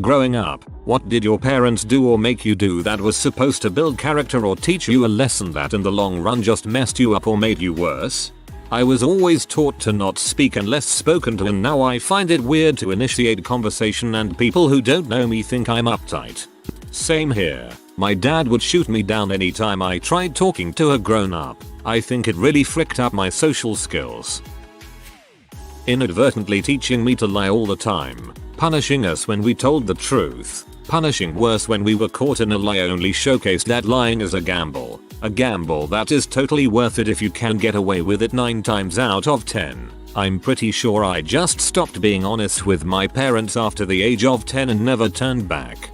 Growing up, what did your parents do or make you do that was supposed to build character or teach you a lesson that in the long run just messed you up or made you worse? I was always taught to not speak unless spoken to, and now I find it weird to initiate conversation and people who don't know me think I'm uptight. Same here. My dad would shoot me down anytime I tried talking to a grown up. I think it really fricked up my social skills. Inadvertently teaching me to lie all the time. Punishing us when we told the truth. Punishing worse when we were caught in a lie only showcased that lying is a gamble. A gamble that is totally worth it if you can get away with it 9 times out of 10. I'm pretty sure I just stopped being honest with my parents after the age of 10 and never turned back.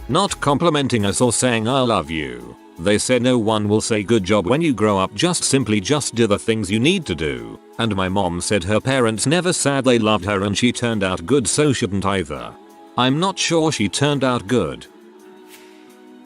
Not complimenting us or saying I love you. They said no one will say good job when you grow up, just do the things you need to do. And my mom said her parents never said they loved her and she turned out good, so shouldn't either. I'm not sure she turned out good.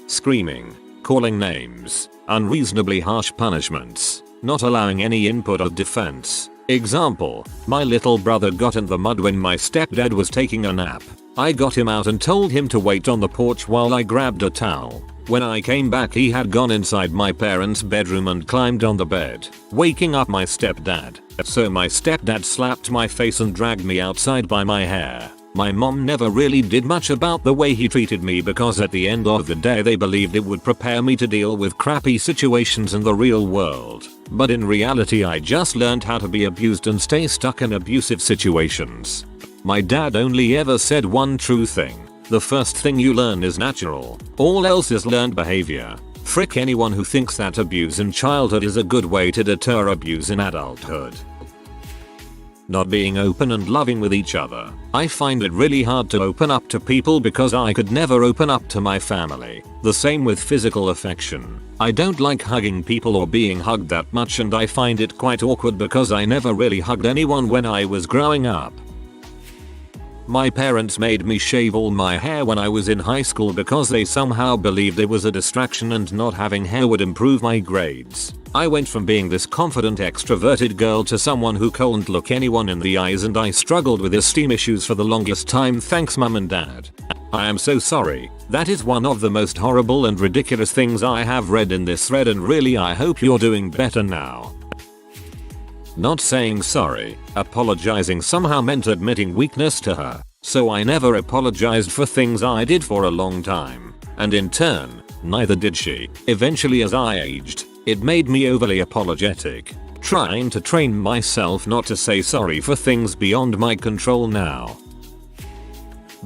Screaming, calling names, unreasonably harsh punishments, not allowing any input or defense. Example, my little brother got in the mud when my stepdad was taking a nap. I got him out and told him to wait on the porch while I grabbed a towel. When I came back, he had gone inside my parents' bedroom and climbed on the bed, waking up my stepdad. So my stepdad slapped my face and dragged me outside by my hair. My mom never really did much about the way he treated me because at the end of the day they believed it would prepare me to deal with crappy situations in the real world. But in reality I just learned how to be abused and stay stuck in abusive situations. My dad only ever said one true thing. The first thing you learn is natural, all else is learned behavior. Frick anyone who thinks that abuse in childhood is a good way to deter abuse in adulthood. Not being open and loving with each other. I find it really hard to open up to people because I could never open up to my family. The same with physical affection. I don't like hugging people or being hugged that much, and I find it quite awkward because I never really hugged anyone when I was growing up. My parents made me shave all my hair when I was in high school because they somehow believed it was a distraction and not having hair would improve my grades. I went from being this confident extroverted girl to someone who couldn't look anyone in the eyes, and I struggled with esteem issues for the longest time. Thanks mum and dad. I am so sorry. That is one of the most horrible and ridiculous things I have read in this thread, and really I hope you're doing better now. Not saying sorry. Apologizing somehow meant admitting weakness to her, so I never apologized for things I did for a long time. And in turn, neither did she. Eventually as I aged, it made me overly apologetic, trying to train myself not to say sorry for things beyond my control now.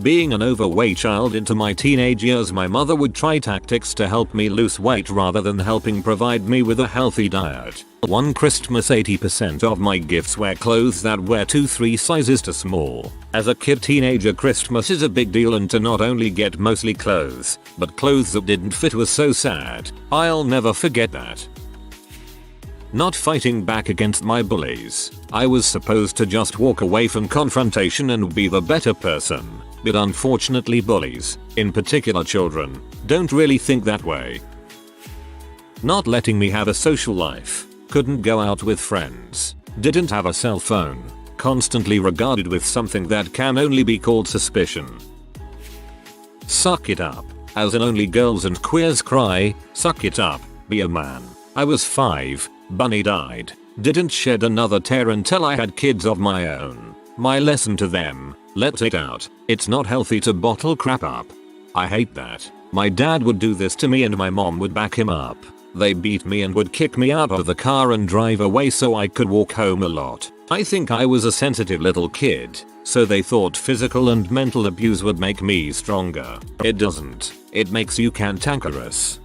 Being an overweight child into my teenage years, my mother would try tactics to help me lose weight rather than helping provide me with a healthy diet. One Christmas 80% of my gifts were clothes that were 2-3 sizes too small. As a teenager, Christmas is a big deal, and to not only get mostly clothes, but clothes that didn't fit was so sad. I'll never forget that. Not fighting back against my bullies. I was supposed to just walk away from confrontation and be the better person. But unfortunately bullies, in particular children, don't really think that way. Not letting me have a social life. Couldn't go out with friends. Didn't have a cell phone. Constantly regarded with something that can only be called suspicion. Suck it up. As in only girls and queers cry, suck it up, be a man. I was 5, Bunny died. Didn't shed another tear until I had kids of my own. My lesson to them, let it out. It's not healthy to bottle crap up. I hate that. My dad would do this to me and my mom would back him up. They beat me and would kick me out of the car and drive away so I could walk home a lot. I think I was a sensitive little kid, so they thought physical and mental abuse would make me stronger. It doesn't. It makes you cantankerous.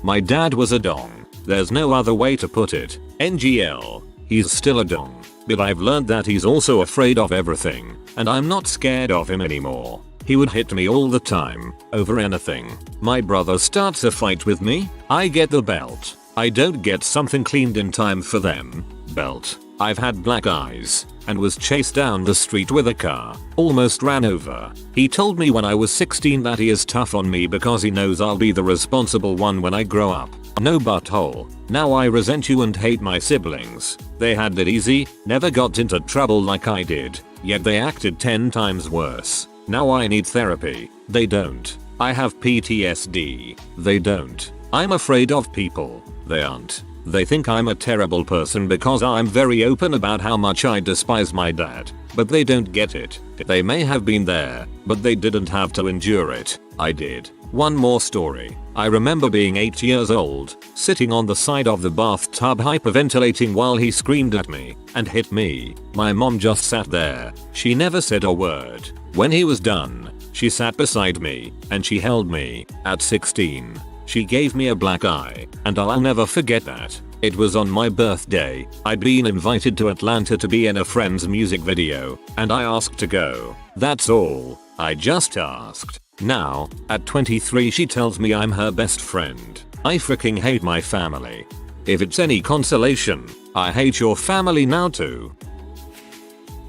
My dad was a dong. There's no other way to put it. NGL. He's still a dong. But I've learned that he's also afraid of everything, and I'm not scared of him anymore. He would hit me all the time, over anything. My brother starts a fight with me, I get the belt. I don't get something cleaned in time for them. Belt. I've had black eyes, and was chased down the street with a car, almost ran over. He told me when I was 16 that he is tough on me because he knows I'll be the responsible one when I grow up. No butthole. Now I resent you and hate my siblings. They had it easy, never got into trouble like I did, yet they acted 10 times worse. Now I need therapy. They don't. I have PTSD. They don't. I'm afraid of people. They aren't. They think I'm a terrible person because I'm very open about how much I despise my dad. But they don't get it. They may have been there, but they didn't have to endure it. I did. One more story. I remember being 8 years old, sitting on the side of the bathtub hyperventilating while he screamed at me and hit me. My mom just sat there. She never said a word. When he was done, she sat beside me and she held me. At 16, she gave me a black eye, and I'll never forget that. It was on my birthday. I'd been invited to Atlanta to be in a friend's music video, and I asked to go. That's all. I just asked. Now, at 23 she tells me I'm her best friend. I freaking hate my family. If it's any consolation, I hate your family now too.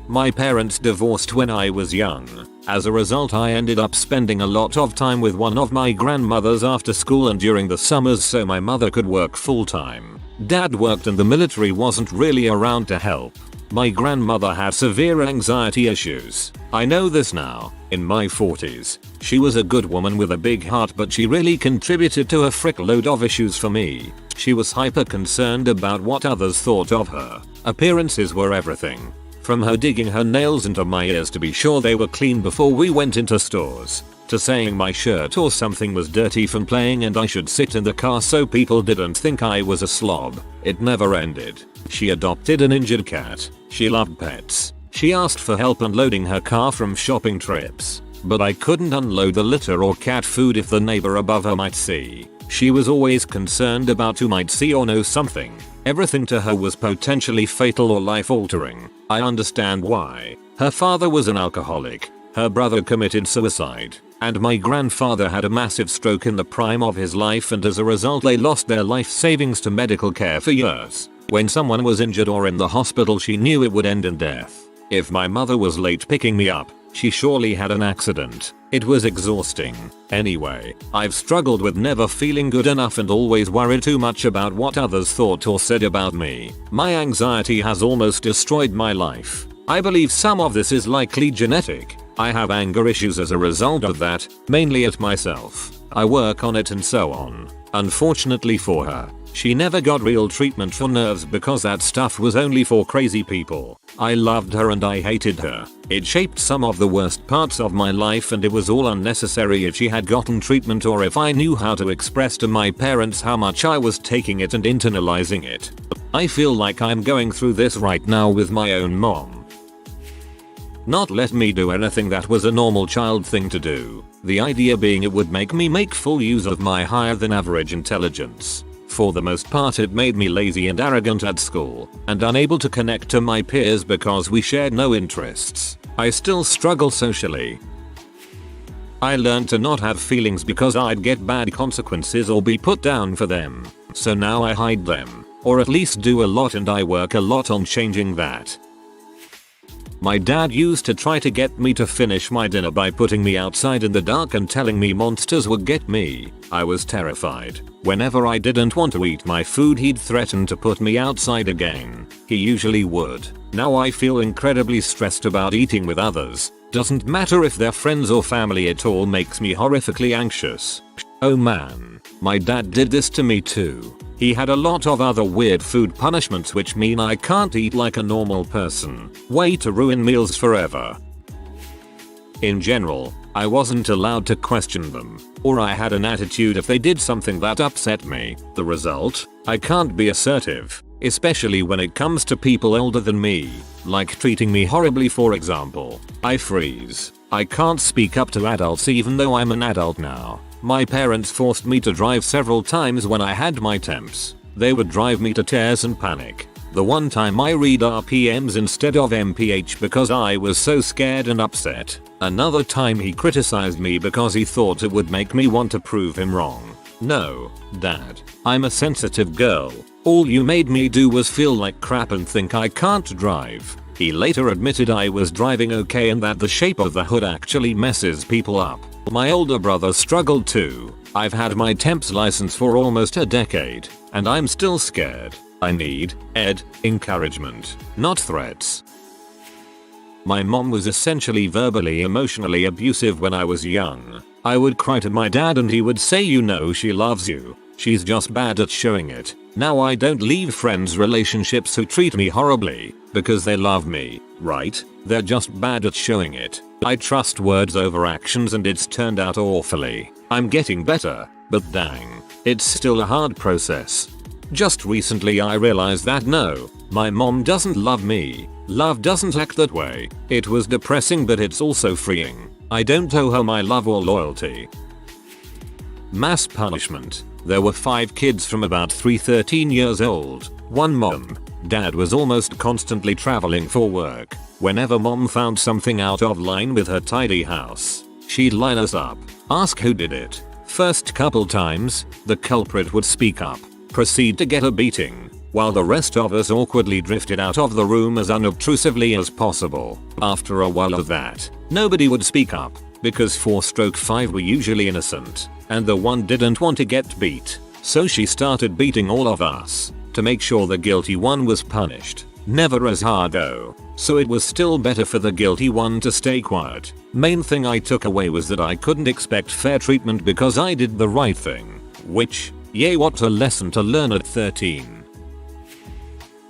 My parents divorced when I was young. As a result, I ended up spending a lot of time with one of my grandmothers after school and during the summers so my mother could work full time. Dad worked in the military, wasn't really around to help. My grandmother had severe anxiety issues. I know this now, in my 40s. She was a good woman with a big heart, but she really contributed to a frickload of issues for me. She was hyper concerned about what others thought of her. Appearances were everything. From her digging her nails into my ears to be sure they were clean before we went into stores, to saying my shirt or something was dirty from playing and I should sit in the car so people didn't think I was a slob. It never ended. She adopted an injured cat. She loved pets. She asked for help unloading her car from shopping trips, but I couldn't unload the litter or cat food if the neighbor above her might see. She was always concerned about who might see or know something. Everything to her was potentially fatal or life-altering. I understand why. Her father was an alcoholic. Her brother committed suicide. And my grandfather had a massive stroke in the prime of his life, and as a result they lost their life savings to medical care for years. When someone was injured or in the hospital, she knew it would end in death. If my mother was late picking me up, she surely had an accident. It was exhausting. Anyway, I've struggled with never feeling good enough and always worried too much about what others thought or said about me. My anxiety has almost destroyed my life. I believe some of this is likely genetic. I have anger issues as a result of that, mainly at myself. I work on it and so on. Unfortunately for her, she never got real treatment for nerves because that stuff was only for crazy people. I loved her and I hated her. It shaped some of the worst parts of my life, and it was all unnecessary if she had gotten treatment or if I knew how to express to my parents how much I was taking it and internalizing it. I feel like I'm going through this right now with my own mom. Not let me do anything that was a normal child thing to do. The idea being it would make me make full use of my higher than average intelligence. For the most part it made me lazy and arrogant at school, and unable to connect to my peers because we shared no interests. I still struggle socially. I learned to not have feelings because I'd get bad consequences or be put down for them. So now I hide them, or at least do a lot, and I work a lot on changing that. My dad used to try to get me to finish my dinner by putting me outside in the dark and telling me monsters would get me. I was terrified. Whenever I didn't want to eat my food, he'd threaten to put me outside again. He usually would. Now I feel incredibly stressed about eating with others. Doesn't matter if they're friends or family, it all makes me horrifically anxious. Oh man, my dad did this to me too. He had a lot of other weird food punishments which mean I can't eat like a normal person. Way to ruin meals forever. In general, I wasn't allowed to question them, or I had an attitude if they did something that upset me. The result? I can't be assertive, especially when it comes to people older than me, like treating me horribly for example. I freeze. I can't speak up to adults even though I'm an adult now. My parents forced me to drive several times when I had my temps. They would drive me to tears and panic. The one time I read RPMs instead of MPH because I was so scared and upset. Another time he criticized me because he thought it would make me want to prove him wrong. No, Dad, I'm a sensitive girl. All you made me do was feel like crap and think I can't drive. He later admitted I was driving okay and that the shape of the hood actually messes people up. My older brother struggled too. I've had my temp's license for almost a decade, and I'm still scared. I need encouragement, not threats. My mom was essentially verbally emotionally abusive when I was young. I would cry to my dad and he would say, you know she loves you. She's just bad at showing it. Now I don't leave friends relationships who treat me horribly because they love me, right? They're just bad at showing it. I trust words over actions and it's turned out awfully. I'm getting better, but dang, it's still a hard process. Just recently I realized that no, my mom doesn't love me. Love doesn't act that way. It was depressing, but it's also freeing. I don't owe her my love or loyalty. Mass punishment. There were 5 kids from about 13 years old. One mom. Dad was almost constantly traveling for work. Whenever mom found something out of line with her tidy house, she'd line us up, ask who did it. First couple times, the culprit would speak up, proceed to get a beating, while the rest of us awkwardly drifted out of the room as unobtrusively as possible. After a while of that, nobody would speak up, because 4/5 were usually innocent, and the one didn't want to get beat, so she started beating all of us, to make sure the guilty one was punished. Never as hard though, so it was still better for the guilty one to stay quiet. Main thing I took away was that I couldn't expect fair treatment because I did the right thing, which, yay, what a lesson to learn at 13.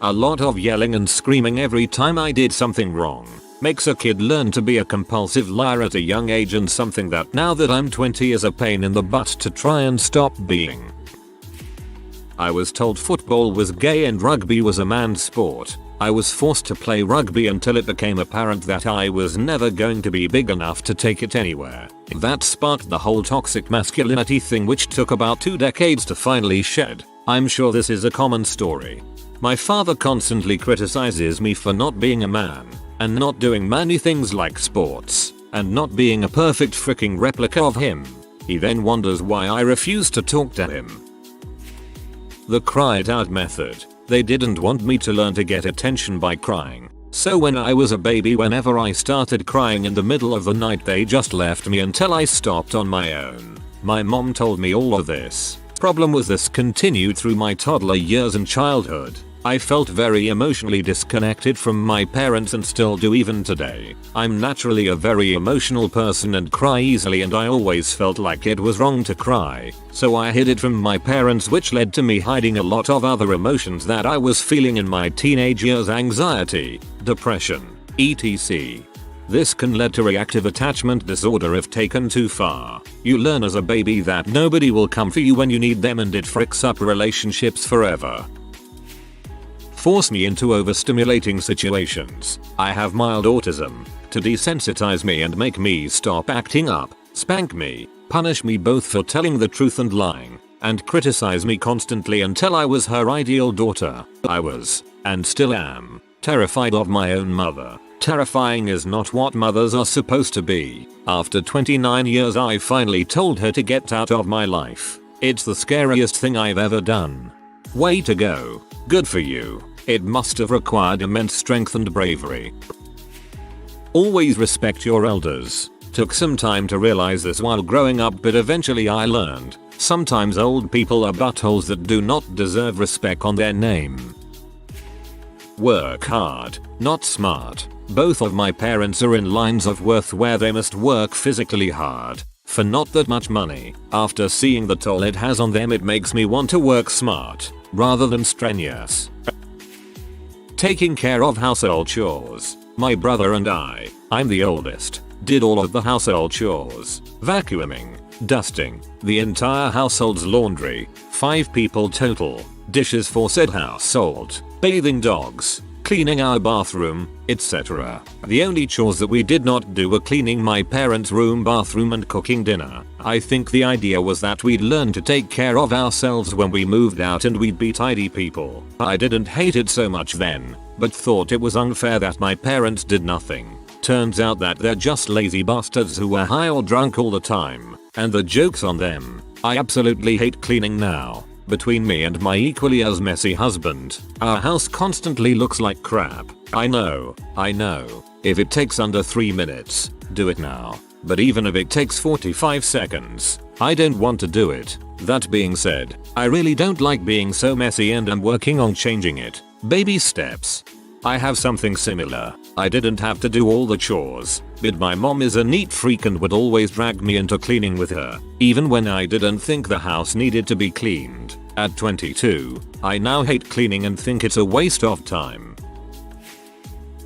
A lot of yelling and screaming every time I did something wrong makes a kid learn to be a compulsive liar at a young age, and something that now that I'm 20 is a pain in the butt to try and stop being. I was told football was gay and rugby was a man's sport. I was forced to play rugby until it became apparent that I was never going to be big enough to take it anywhere. That sparked the whole toxic masculinity thing, which took about 2 decades to finally shed. I'm sure this is a common story. My father constantly criticizes me for not being a man, and not doing manly things like sports, and not being a perfect freaking replica of him. He then wonders why I refuse to talk to him. The cry it out method. They didn't want me to learn to get attention by crying. So when I was a baby, whenever I started crying in the middle of the night, they just left me until I stopped on my own. My mom told me all of this. Problem was this continued through my toddler years and childhood. I felt very emotionally disconnected from my parents and still do even today. I'm naturally a very emotional person and cry easily, and I always felt like it was wrong to cry, so I hid it from my parents, which led to me hiding a lot of other emotions that I was feeling in my teenage years: anxiety, depression, etc. This can lead to reactive attachment disorder if taken too far. You learn as a baby that nobody will come for you when you need them, and it fricks up relationships forever. Force me into overstimulating situations. I have mild autism. To desensitize me and make me stop acting up, spank me, punish me both for telling the truth and lying, and criticize me constantly until I was her ideal daughter. I was, and still am, terrified of my own mother. Terrifying is not what mothers are supposed to be. After 29 years I finally told her to get out of my life. It's the scariest thing I've ever done. Way to go. Good for you. It must have required immense strength and bravery. Always respect your elders. Took some time to realize this while growing up, but eventually I learned. Sometimes old people are buttholes that do not deserve respect on their name. Work hard, not smart. Both of my parents are in lines of worth where they must work physically hard for not that much money. After seeing the toll it has on them, it makes me want to work smart rather than strenuous. Taking care of household chores. My brother and I'm the oldest, did all of the household chores. Vacuuming, dusting, the entire household's laundry. 5 people total. Dishes for said household. Bathing dogs. Cleaning our bathroom, etc. The only chores that we did not do were cleaning my parents' room, bathroom, and cooking dinner. I think the idea was that we'd learn to take care of ourselves when we moved out and we'd be tidy people. I didn't hate it so much then, but thought it was unfair that my parents did nothing. Turns out that they're just lazy bastards who were high or drunk all the time, and the joke's on them. I absolutely hate cleaning now. Between me and my equally as messy husband, our house constantly looks like crap. I know. If it takes under 3 minutes, do it now. but even if it takes 45 seconds, I don't want to do it. That being said, I really don't like being so messy and I'm working on changing it. Baby steps. I have something similar. I didn't have to do all the chores, but my mom is a neat freak and would always drag me into cleaning with her, even when I didn't think the house needed to be cleaned. At 22, I now hate cleaning and think it's a waste of time.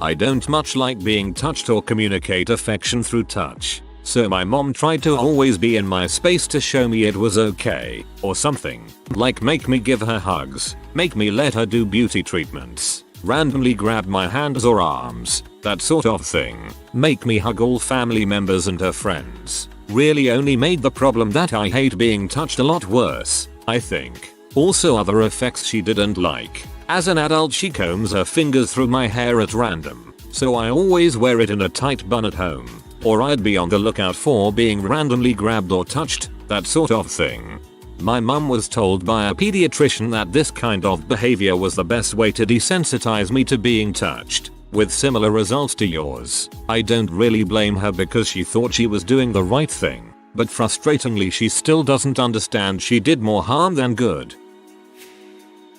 I don't much like being touched or communicate affection through touch. So my mom tried to always be in my space to show me it was okay, or something. Like make me give her hugs, make me let her do beauty treatments, randomly grab my hands or arms, that sort of thing. Make me hug all family members and her friends. Really only made the problem that I hate being touched a lot worse, I think. Also other effects she didn't like. As an adult she combs her fingers through my hair at random, so I always wear it in a tight bun at home. Or I'd be on the lookout for being randomly grabbed or touched, that sort of thing. My mum was told by a pediatrician that this kind of behavior was the best way to desensitize me to being touched, with similar results to yours. I don't really blame her because she thought she was doing the right thing, but frustratingly she still doesn't understand she did more harm than good.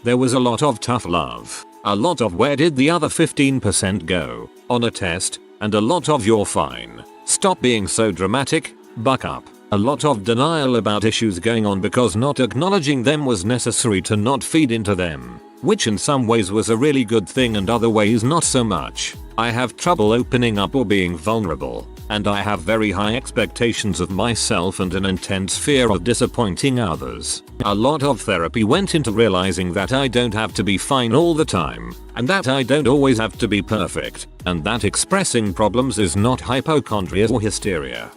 There was a lot of tough love, a lot of where did the other 15% go on a test, and a lot of you're fine. Stop being so dramatic, buck up. A lot of denial about issues going on because not acknowledging them was necessary to not feed into them, which in some ways was a really good thing and other ways not so much. I have trouble opening up or being vulnerable, and I have very high expectations of myself and an intense fear of disappointing others. A lot of therapy went into realizing that I don't have to be fine all the time, and that I don't always have to be perfect, and that expressing problems is not hypochondria or hysteria.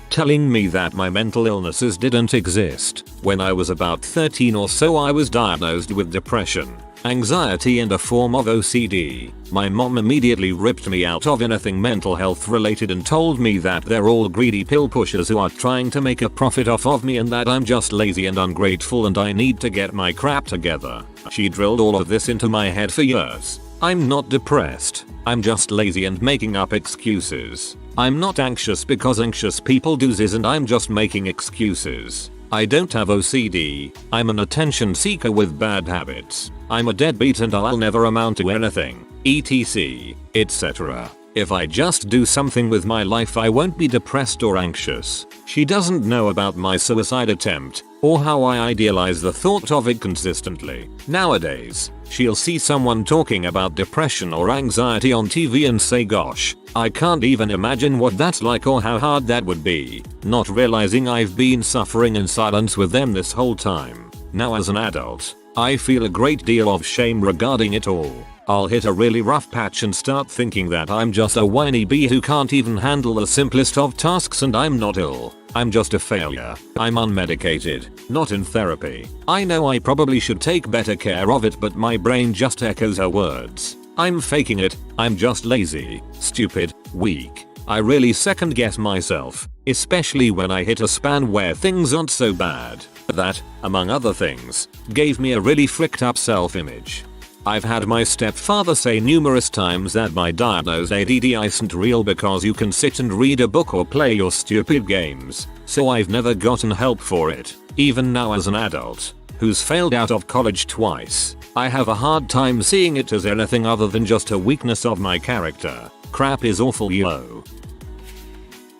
Telling me that my mental illnesses didn't exist. When I was about 13 or so I was diagnosed with depression, anxiety and a form of OCD. My mom immediately ripped me out of anything mental health related and told me that they're all greedy pill pushers who are trying to make a profit off of me and that I'm just lazy and ungrateful and I need to get my crap together. She drilled all of this into my head for years. I'm not depressed. I'm just lazy and making up excuses. I'm not anxious because anxious people do this and I'm just making excuses. I don't have OCD. I'm an attention seeker with bad habits. I'm a deadbeat and I'll never amount to anything, etc., etc. If I just do something with my life I won't be depressed or anxious. She doesn't know about my suicide attempt, or how I idealize the thought of it consistently. Nowadays, she'll see someone talking about depression or anxiety on TV and say gosh, I can't even imagine what that's like or how hard that would be, not realizing I've been suffering in silence with them this whole time. Now as an adult, I feel a great deal of shame regarding it all. I'll hit a really rough patch and start thinking that I'm just a whiny bee who can't even handle the simplest of tasks and I'm not ill. I'm just a failure. I'm unmedicated, not in therapy. I know I probably should take better care of it but my brain just echoes her words. I'm faking it, I'm just lazy, stupid, weak. I really second guess myself, especially when I hit a span where things aren't so bad. That, among other things, gave me a really fricked up self-image. I've had my stepfather say numerous times that my diagnosed ADD isn't real because you can sit and read a book or play your stupid games, so I've never gotten help for it. Even now as an adult, who's failed out of college twice, I have a hard time seeing it as anything other than just a weakness of my character. Crap is awful yo.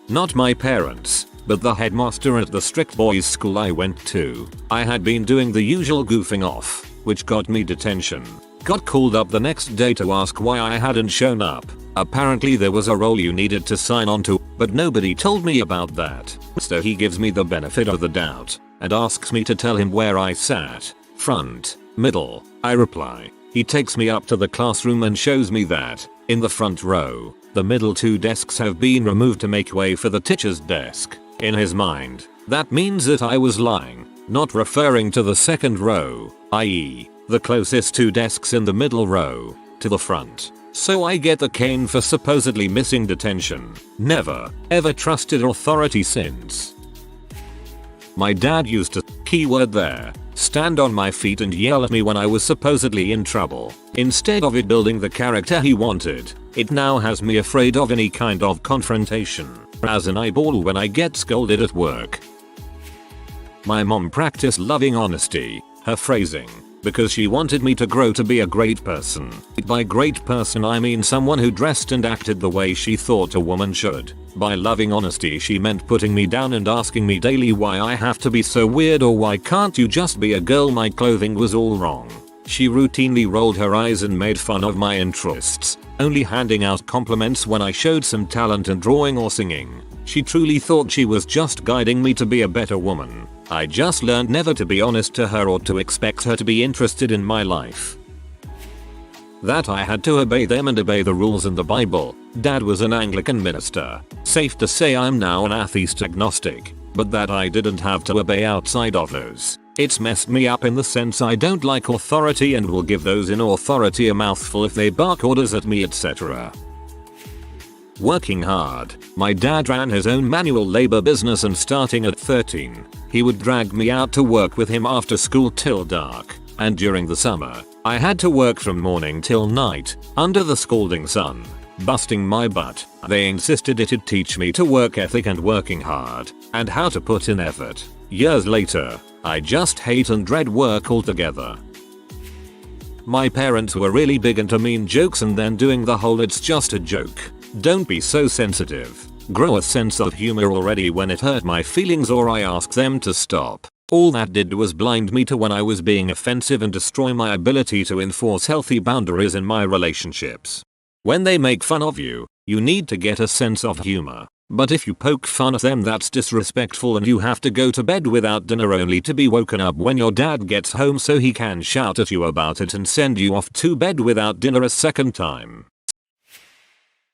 Not my parents, but the headmaster at the strict boys school I went to. I had been doing the usual goofing off, which got me detention. Got called up the next day to ask why I hadn't shown up. Apparently there was a role you needed to sign on to, but nobody told me about that. So he gives me the benefit of the doubt and asks me to tell him where I sat. Front, middle, I reply. He takes me up to the classroom and shows me that, in the front row, the middle two desks have been removed to make way for the teacher's desk. In his mind, that means that I was lying, not referring to the second row, i.e., the closest two desks in the middle row, to the front. So I get the cane for supposedly missing detention. Never, ever trusted authority since. My dad used to, keyword there, stand on my feet and yell at me when I was supposedly in trouble. Instead of it building the character he wanted, it now has me afraid of any kind of confrontation. as an eyeball when I get scolded at work. My mom practiced loving honesty, her phrasing, because she wanted me to grow to be a great person. By great person I mean someone who dressed and acted the way she thought a woman should. By loving honesty she meant putting me down and asking me daily why I have to be so weird or why can't you just be a girl, my clothing was all wrong. She routinely rolled her eyes and made fun of my interests, only handing out compliments when I showed some talent in drawing or singing. She truly thought she was just guiding me to be a better woman. I just learned never to be honest to her or to expect her to be interested in my life. That I had to obey them and obey the rules in the Bible. Dad was an Anglican minister. Safe to say I'm now an atheist agnostic, but that I didn't have to obey outside of those. It's messed me up in the sense I don't like authority and will give those in authority a mouthful if they bark orders at me, etc. Working hard. My dad ran his own manual labor business and starting at 13, he would drag me out to work with him after school till dark, and during the summer, I had to work from morning till night, under the scalding sun, busting my butt. They insisted it'd teach me to work ethic and working hard, and how to put in effort. Years later, I just hate and dread work altogether. My parents were really big into mean jokes and then doing the whole "it's just a joke, don't be so sensitive, grow a sense of humor already" when it hurt my feelings or I asked them to stop. All that did was blind me to when I was being offensive and destroy my ability to enforce healthy boundaries in my relationships. When they make fun of you, you need to get a sense of humor. But if you poke fun at them, that's disrespectful and you have to go to bed without dinner only to be woken up when your dad gets home so he can shout at you about it and send you off to bed without dinner a second time.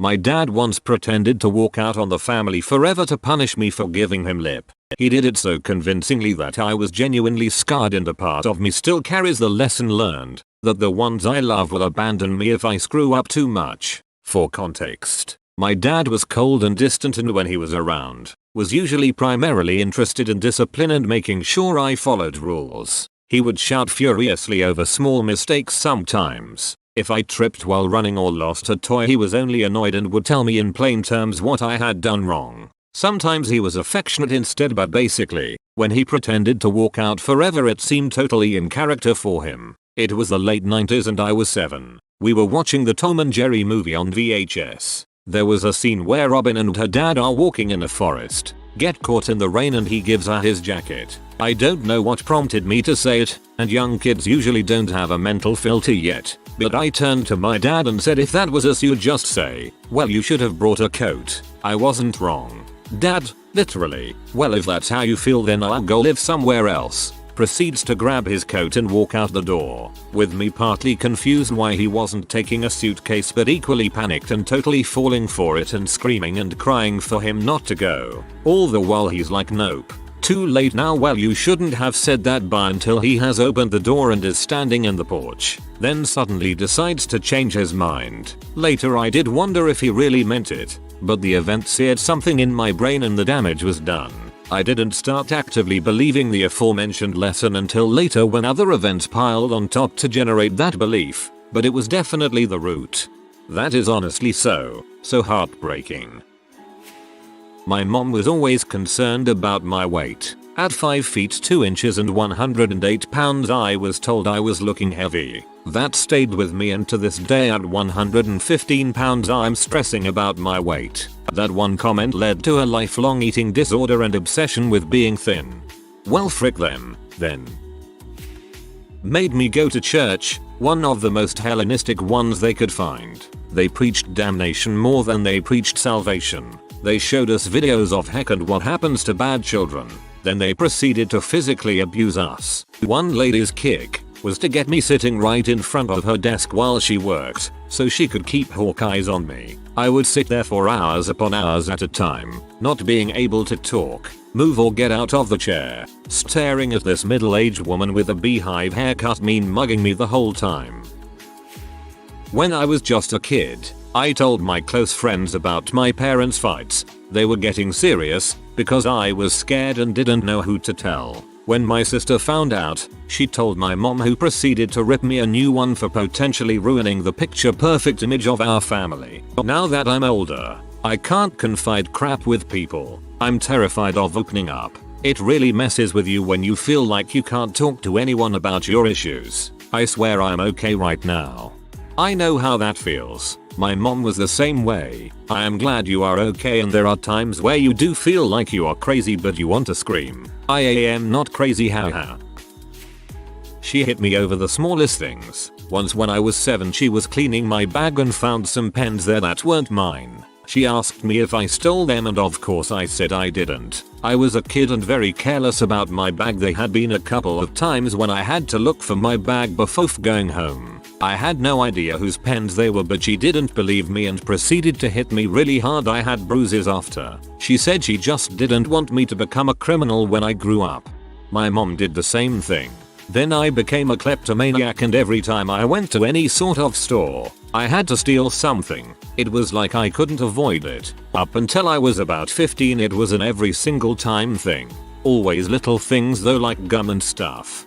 My dad once pretended to walk out on the family forever to punish me for giving him lip. He did it so convincingly that I was genuinely scarred and a part of me still carries the lesson learned that the ones I love will abandon me if I screw up too much. For context, my dad was cold and distant and when he was around, was usually primarily interested in discipline and making sure I followed rules. He would shout furiously over small mistakes sometimes. If I tripped while running or lost a toy, he was only annoyed and would tell me in plain terms what I had done wrong. Sometimes he was affectionate instead, but basically, when he pretended to walk out forever it seemed totally in character for him. It was the late 90s and I was 7. We were watching the Tom and Jerry movie on VHS. There was a scene where Robin and her dad are walking in a forest, get caught in the rain and he gives her his jacket. I don't know what prompted me to say it, and young kids usually don't have a mental filter yet, but I turned to my dad and said, if that was us you'd just say, well, you should have brought a coat. I wasn't wrong. Dad, literally, well, if that's how you feel then I'll go live somewhere else. Proceeds to grab his coat and walk out the door, with me partly confused why he wasn't taking a suitcase but equally panicked and totally falling for it and screaming and crying for him not to go. All the while he's like, nope, too late now. Well, you shouldn't have said that bar until he has opened the door and is standing in the porch, then suddenly decides to change his mind. Later I did wonder if he really meant it, but the event seared something in my brain and the damage was done. I didn't start actively believing the aforementioned lesson until later when other events piled on top to generate that belief, but it was definitely the root. That is honestly so heartbreaking. My mom was always concerned about my weight. At 5 feet 2 inches and 108 pounds I was told I was looking heavy. That stayed with me and to this day at 115 pounds I'm stressing about my weight. That one comment led to a lifelong eating disorder and obsession with being thin. Well, frick them, then. Made me go to church, one of the most Hellenistic ones they could find. They preached damnation more than they preached salvation. They showed us videos of heck and what happens to bad children. Then they proceeded to physically abuse us. One lady's kick was to get me sitting right in front of her desk while she worked, so she could keep hawk eyes on me. I would sit there for hours upon hours at a time, not being able to talk, move or get out of the chair, staring at this middle-aged woman with a beehive haircut mean mugging me the whole time. When I was just a kid, I told my close friends about my parents' fights. They were getting serious because I was scared and didn't know who to tell. When my sister found out, she told my mom, who proceeded to rip me a new one for potentially ruining the picture perfect image of our family. Now that I'm older, I can't confide crap with people. I'm terrified of opening up. It really messes with you when you feel like you can't talk to anyone about your issues. I swear I'm okay right now. I know how that feels. My mom was the same way. I am glad you are okay, and there are times where you do feel like you are crazy but you want to scream. I am not crazy, haha. She hit me over the smallest things. Once when I was 7, she was cleaning my bag and found some pens there that weren't mine. She asked me if I stole them, and of course I said I didn't. I was a kid and very careless about my bag. There had been a couple of times when I had to look for my bag before going home. I had no idea whose pens they were, but she didn't believe me and proceeded to hit me really hard. I had bruises after. She said she just didn't want me to become a criminal when I grew up. My mom did the same thing. Then I became a kleptomaniac, and every time I went to any sort of store, I had to steal something. It was like I couldn't avoid it. Up until I was about 15, it was an every single time thing. Always little things though, like gum and stuff.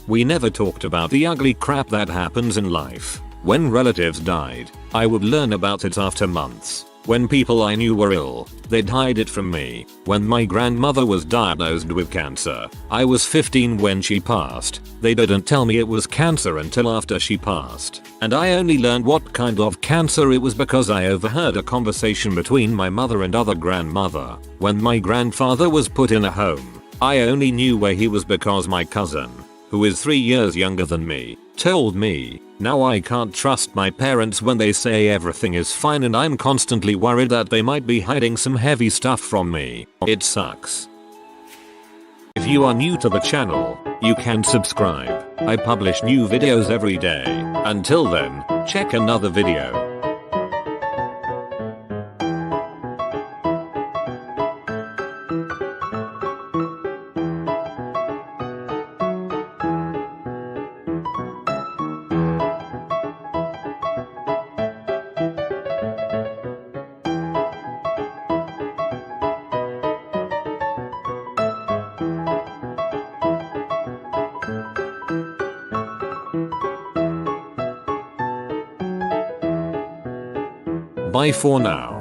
We never talked about the ugly crap that happens in life. When relatives died, I would learn about it after months. When people I knew were ill, they'd hide it from me. When my grandmother was diagnosed with cancer, I was 15 when she passed. They didn't tell me it was cancer until after she passed. And I only learned what kind of cancer it was because I overheard a conversation between my mother and other grandmother. When my grandfather was put in a home, I only knew where he was because my cousin, who is 3 years younger than me, told me. Now I can't trust my parents when they say everything is fine, and I'm constantly worried that they might be hiding some heavy stuff from me. It sucks. If you are new to the channel, you can subscribe. I publish new videos every day. Until then, check another video. Bye for now.